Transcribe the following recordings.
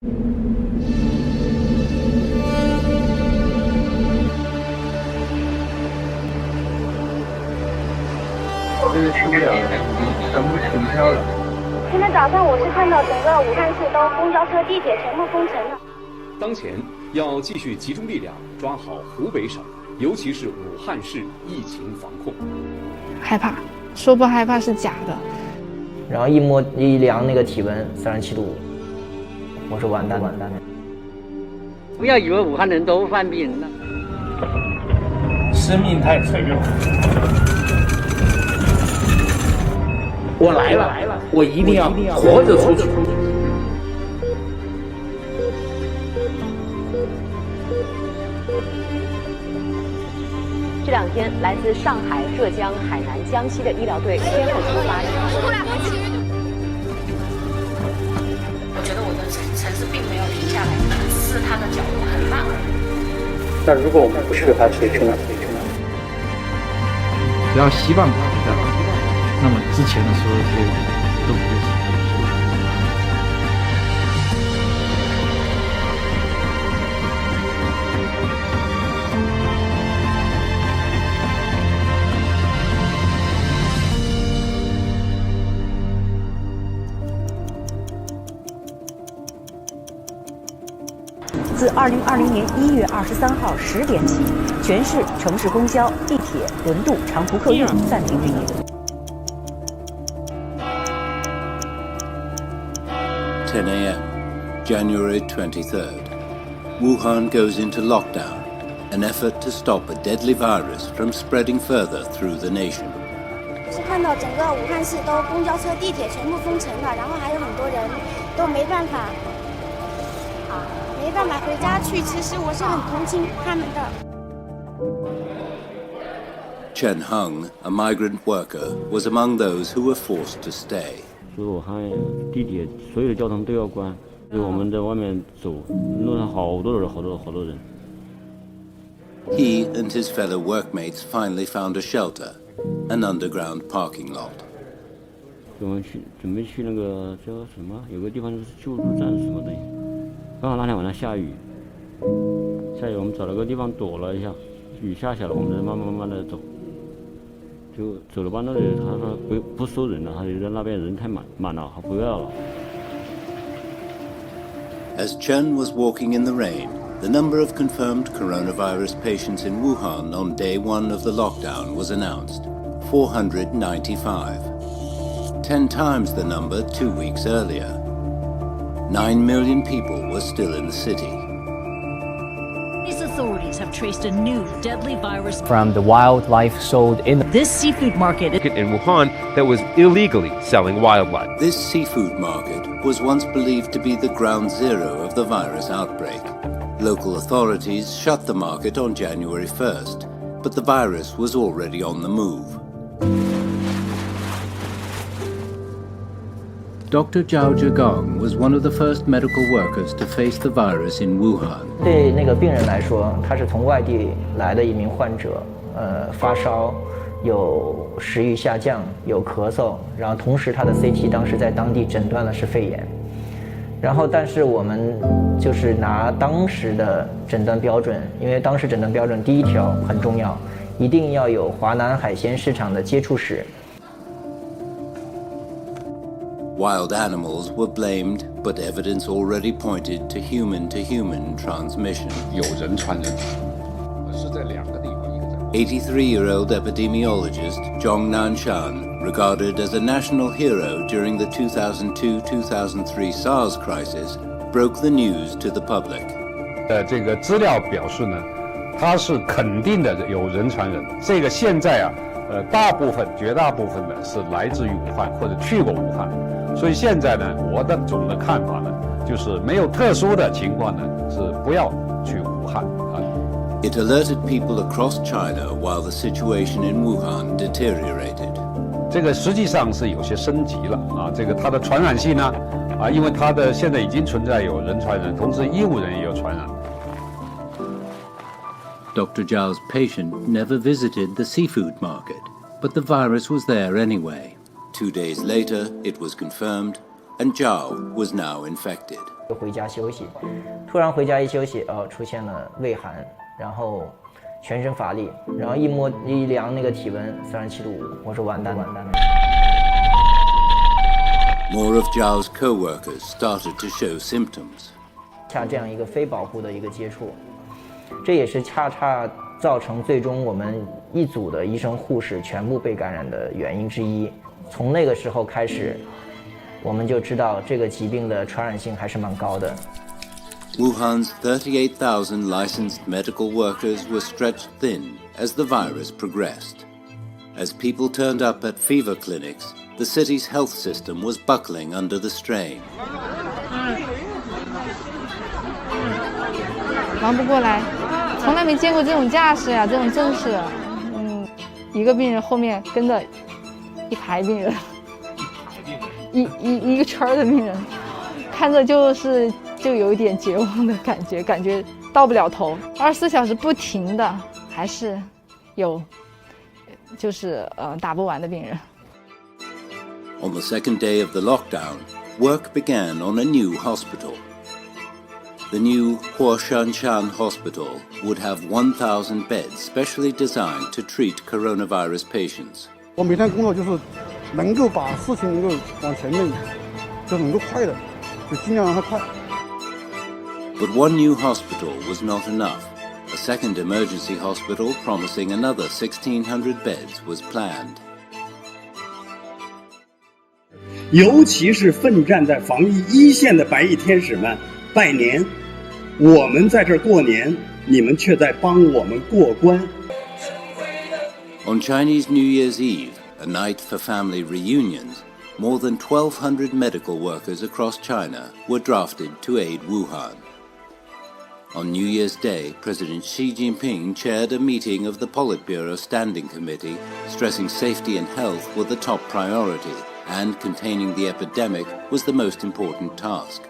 这是去不了了，全部取消了。今天早上我是看到整个武汉市都公交车、地铁全部封城了。当前要继续集中力量抓好湖北省，尤其是武汉市疫情防控。害怕，说不害怕是假的。然后一量那个体温37.5度，我说完蛋了。不要以为武汉人都犯病了，生命太脆弱。我来了，我一定要活着出去。这2天，来自上海、浙江、海南、江西的医疗队先后出发。我觉得我的城市并没有停下来，只是它的脚步很慢而已。那如果我们不去的话，谁去呢？只要希望在，那么之前的所有这些都不会死。自2020年1月23号10点起，全市城市公交、地铁、轮渡、长途客运暂停运营。10 a.m., January 23rd. Wuhan goes into lockdown, an effort to stop a deadly virus from spreading further through the nation. 是看到整个武汉市都公交车、地铁全部封城了，然后还有很多人都没办法回家去。其实我是很同情他们的。Chen Heng, a migrant worker, was among those who were forced to stay. 所以武汉地铁所有的交通都要关，所以我们在外面走，路上好多人。He and his fellow workmates finally found a shelter, an underground parking lot. 我们准备去那个叫什么，有个地方就是救助站什么的，刚好那天晚上下雨，我们找了个地方躲了一下，雨下了，我们再慢慢的走。就走了半路，他说不收人了，他觉得那边人太满了，他不要了。As Chen was walking in the rain, the number of confirmed coronavirus patients in Wuhan on day 1 of the lockdown was announced, 495. 10 times the number 2 weeks earlier. 9 million people were still in the city. These authorities have traced a new deadly virus from the wildlife sold in this seafood market in Wuhan that was illegally selling wildlife. This seafood market was once believed to be the ground zero of the virus outbreak. Local authorities shut the market on January 1st, but the virus was already on the move. Dr. Zhao Zhigong was one of the first medical workers to face the virus in Wuhan. 对那个病人来说，他是从外地来的一名患者，发烧，有食欲下降，有咳嗽，然后同时他的 CT 当时在当地诊断的是肺炎。然后，但是我们就是拿当时的诊断标准，因为当时诊断标准第1条很重要，一定要有华南海鲜市场的接触史。Wild animals were blamed, but evidence already pointed to human-to-human transmission. 有人传人，是在2个地方，一个在。83-year-old epidemiologist Zhong Nanshan, regarded as a national hero during the 2002-2003 SARS crisis, broke the news to the public. 这个资料表示呢，它是肯定的有人传人。这个现在绝大部分呢是来自于武汉或者去过武汉。所以现在呢，我的总的看法呢，就是没有特殊的情况呢，是不要去武汉啊。It alerted people across China while the situation in Wuhan deteriorated. 这个实际上是有些升级了啊，这个它的传染性呢，因为它的现在已经存在有人传人，同时医务人也有传染。Dr. Zhao's patient never visited the seafood market, but the virus was there anyway. 2 days later, it was confirmed, and Zhao was now infected. 就回家休息。突然回家一休息，出现了畏寒，然后全身乏力，然后一量那个体温37.5度，我说完蛋了。More of Zhao's co-workers started to show symptoms. 像这样一个非保护的一个接触，这也是恰恰造成最终我们一组的医生护士全部被感染的原因之一。从那个时候开始，我们就知道这个疾病的传染性还是蛮高的。Wuhan's 38,000 licensed medical workers were stretched thin as the virus progressed. As people turned up at fever clinics, the city's health system was buckling under the strain. 忙不过来，从来没见过这种架势呀，这种阵势。一个病人后面跟着一排病人，一个圈的病人，看着就有一点绝望的感觉到不了头。24小时不停的，还是有打不完的病人。On the second day of the lockdown, work began on a new hospital. The new Huashanshan Hospital would have 1,000 beds specially designed to treat coronavirus patients. 我每天工作就是能够把事情能够往前面，就能够快的，就尽量让它快。But one new hospital was not enough. A second emergency hospital promising another 1,600 beds was planned. 尤其是奋战在防疫一线的白衣天使们，拜年！我们在这儿过年，你们却在帮我们过关。On Chinese New Year's Eve, a night for family reunions, more than 1,200 medical workers across China were drafted to aid Wuhan. On New Year's Day, President Xi Jinping chaired a meeting of the Politburo Standing Committee, stressing safety and health were the top priority, and containing the epidemic was the most important task.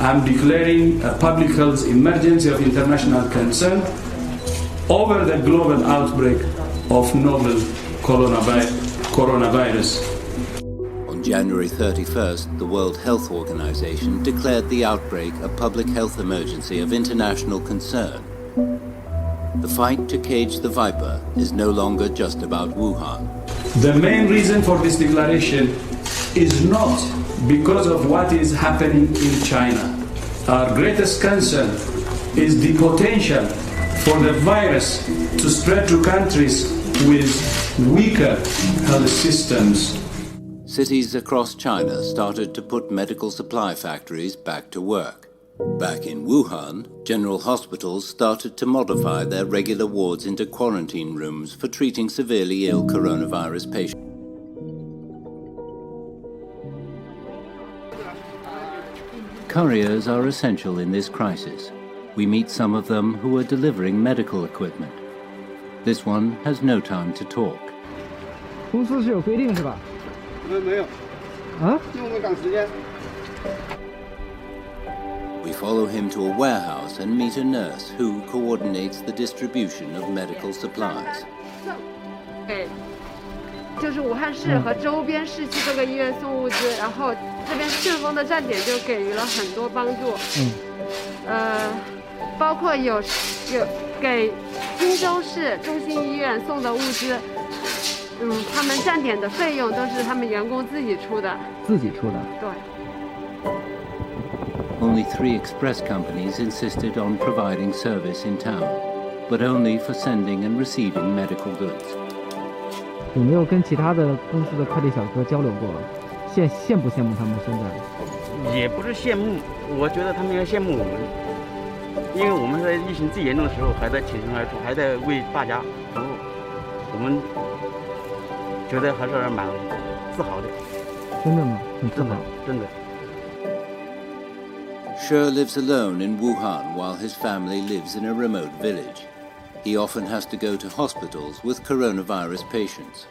I'm declaring a public health emergency of international concern over the global outbreak of novel coronavirus. On January 31st, the World Health Organization declared the outbreak a public health emergency of international concern. The fight to cage the viper is no longer just about Wuhan. The main reason for this declaration is not because of what is happening in China. Our greatest concern is the potential for the virus to spread to countries with weaker health systems. Cities across China started to put medical supply factories back to work. Back in Wuhan, general hospitals started to modify their regular wards into quarantine rooms for treating severely ill coronavirus patients. Couriers are essential in this crisis. We meet some of them who are delivering medical equipment. This one has no time to talk. 公司是有规定是吧？没有。啊？因为我们赶时间。 We follow him to a warehouse and meet a nurse who coordinates the distribution of medical supplies. 就是武汉市和周边市区各个医院送物资，然后这边顺丰的站点就给予了很多帮助。包括有给荆州市中心医院送的物资，他们站点的费用都是他们员工自己出的。自己出的。对。 Only 3 express companies insisted on providing service in town, but only for sending and receiving medical goods. 有没有跟其他的公司的快递小哥交流过？羡不羡慕他们现在？也不是羡慕，我觉得他们要羡慕我们，因为我们在疫情最严重的时候还在挺身而出，还在为大家服务，我们觉得还是蛮自豪的。真的吗？很自豪，真的。 She lives alone in Wuhan while his family lives in a remote village. He often has to go to hospitals with coronavirus patients.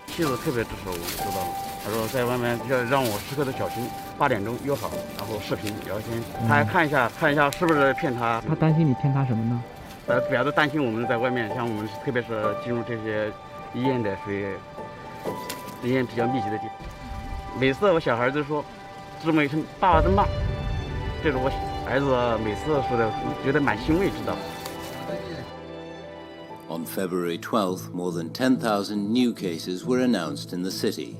妻子特别支持我，知道吗？他说在外面要让我时刻的小心，8点钟约好，然后视频聊天，他还看一下是不是骗他。他担心你骗他什么呢？主要是担心我们在外面，像我们特别是进入这些医院的，属于人员比较密集的地方。每次我小孩都说，这么一声爸爸真棒，这是我儿子每次说的，觉得蛮欣慰，知道。On February 12th, more than 10,000 new cases were announced in the city.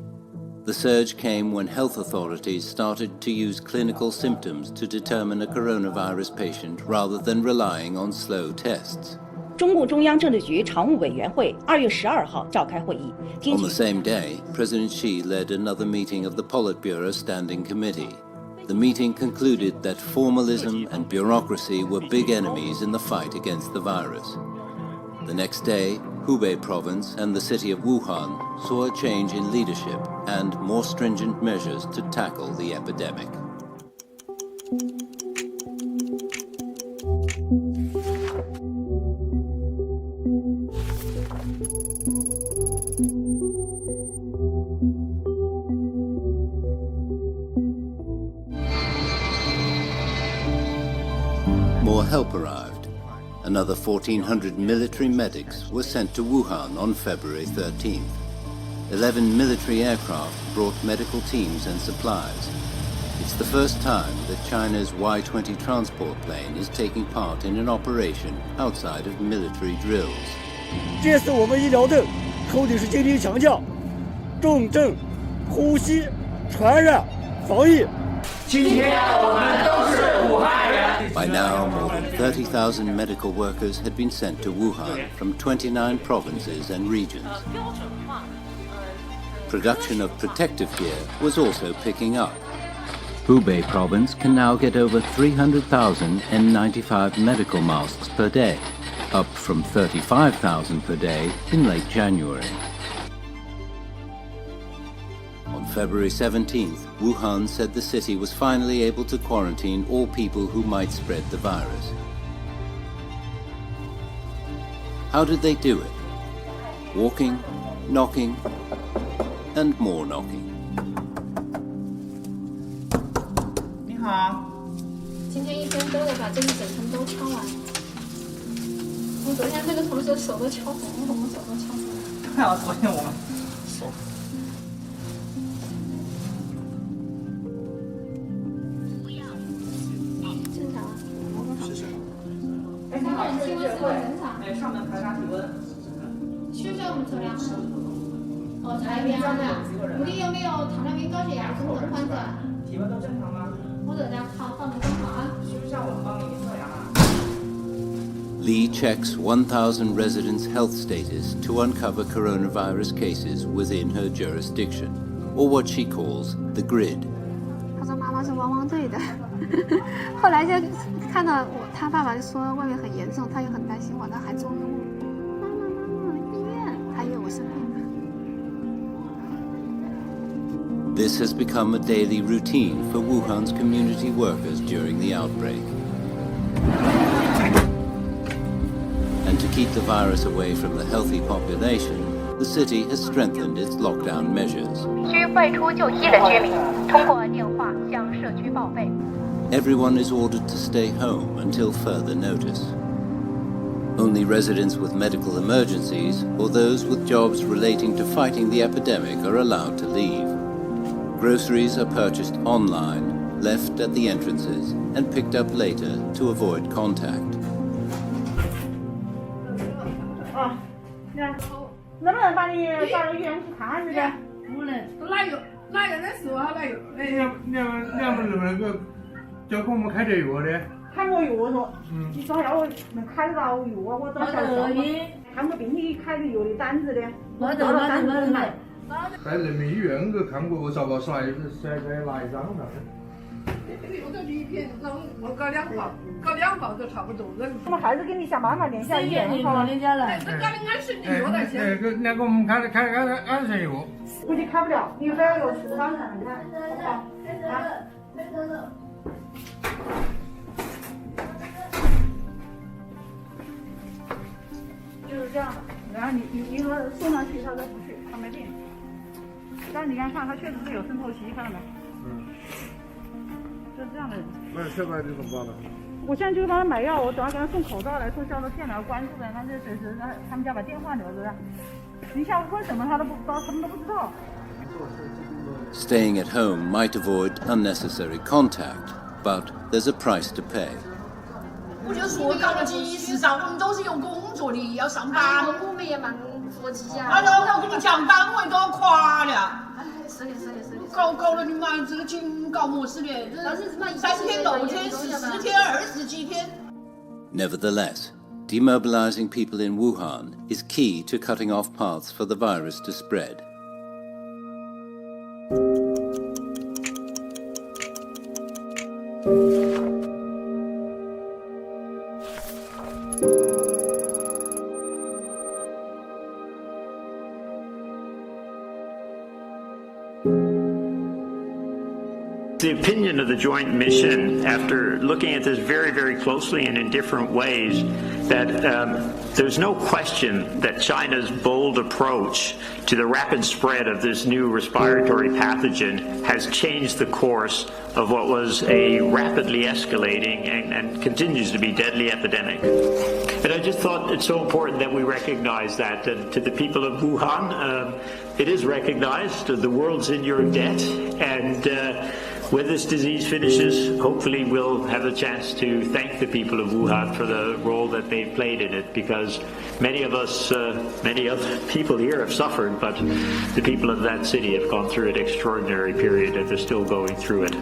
The surge came when health authorities started to use clinical symptoms to determine a coronavirus patient rather than relying on slow tests. 中共中央政治局常务委员会2月12号召开会议。On the same day, President Xi led another meeting of the Politburo Standing Committee. The meeting concluded that formalism and bureaucracy were big enemies in the fight against the virus. The next day, Hubei province and the city of Wuhan saw a change in leadership and more stringent measures to tackle the epidemic. More help arrived. Another 1,400 military medics were sent to Wuhan on February 13th. 11 military aircraft brought medical teams and supplies. It's the first time that China's Y-20 transport plane is taking part in an operation outside of military drills. 这次我们医疗队扣的是精力强调重症、呼吸、传染、防疫。今天我们都是武汉人。 By now, more than 30,000 medical workers had been sent to Wuhan from 29 provinces and regions. Production of protective gear was also picking up. Hubei province can now get over 300,000 N95 medical masks per day, up from 35,000 per day in late January. On February 17th, Wuhan said the city was finally able to quarantine all people who might spread the virus. How did they do it? Walking, knocking, and more knocking. 你好，今天一天都得把这一整层都敲完。我昨天那个同学手都敲红了，手都敲红了。看啊，昨天我们手。 上面排查体温，需不需要我们测量？哦，查一遍啊。你有没有糖尿病、高血压、中等患者？体温都正常吗？我这两套放着刚好啊。需不需要我们帮你测量啊？ Li checks 1,000 residents' health status to uncover coronavirus cases within her jurisdiction, or what she calls the grid. 他说妈妈是汪汪队的，后来就看到他爸爸就说外面很严重，他又很担心我，他还捉弄我，妈妈医院，他以为我生病了。 This has become a daily routine for Wuhan's community workers during the outbreak. And to keep the virus away from the healthy population, the city has strengthened its lockdown measures. 需外出就医的居民，通过电话向社区报备。 Everyone is ordered to stay home until further notice. Only residents with medical emergencies or those with jobs relating to fighting the epidemic are allowed to leave. Groceries are purchased online, left at the entrances, and picked up later to avoid contact. 能不能把你到医院去看看去的？不能，哪有的时候哪有？那不是那个叫给我们开这药的？开我药说，你说要能开得到药啊？我都晓得。看过病历开的药的单子的，没得。在人民医院我看过，我找个甩拿一张的。这个有个礼品，那我搞两包就差不多了。我们还是给你想办法联系医院好。这家的安神药的钱。那个我们开安神药。估计开不了，你非要有处方才能开。好，就是这样的。然后你说送上去，他说不去，他没病。但是你看，它确实是有渗透期，看到没？就是这样的人。那现在你怎么办呢？我现在就帮他买药，我等下给他送口罩来，送消毒片来，关注的，那就随时让他们家把电话留着。你下午问什么他都不知道，什么都不知道。Staying at home might avoid unnecessary contact, but there's a price to pay. 我就说到了几时上，我们都是有工作的，要上班。我们也蛮着急啊。我跟你讲，单位都要垮了。是的。搞了你妈这个紧搞么事的？3天6天10天20几天。Nevertheless, demobilizing people in Wuhan is key to cutting off paths for the virus to spread. The opinion of the joint mission, after looking at this very, very closely and in different ways, that there's no question that China's bold approach to the rapid spread of this new respiratory pathogen has changed the course of what was a rapidly escalating and continues to be deadly epidemic. And I just thought it's so important that we recognize that. And to the people of Wuhan, it is recognized. The world's in your debt. And when this disease finishes, hopefully we'll have a chance to thank the people of Wuhan for the role that they've played in it, because many of us, many other people here have suffered, but the people of that city have gone through an extraordinary period and they're still going through it.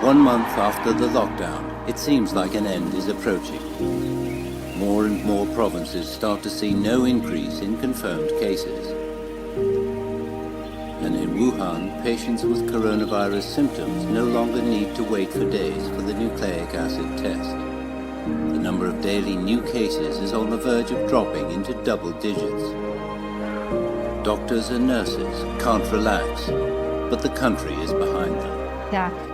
One month after the lockdown, it seems like an end is approaching. More and more provinces start to see no increase in confirmed cases. And in Wuhan, patients with coronavirus symptoms no longer need to wait for days for the nucleic acid test. The number of daily new cases is on the verge of dropping into double digits. Doctors and nurses can't relax, but the country is behind them.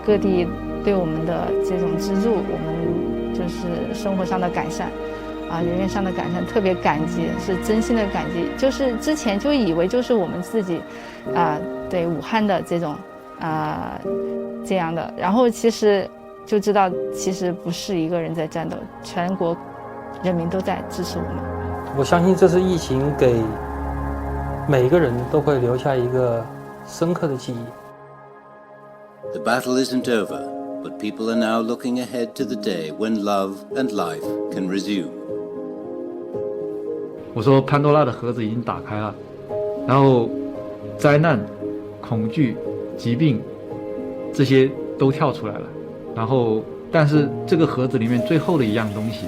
各地对我们的这种资助，我们就是生活上的改善，人员上的改善，特别感激，是真心的感激。就是之前就以为就是我们自己，对武汉的这种这样的，然后其实就知道其实不是一个人在战斗，全国人民都在支持我们。我相信这次疫情给每一个人都会留下一个深刻的记忆。The battle isn't over, but people are now looking ahead to the day when love and life can resume. 我说潘多拉的盒子已经打开了，然后灾难、恐惧、疾病这些都跳出来了，然后但是这个盒子里面最后的一样东西，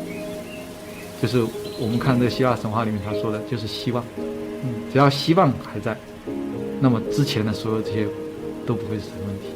就是我们看这个希腊神话里面他说的，就是希望。只要希望还在，那么之前的所有这些都不会是问题。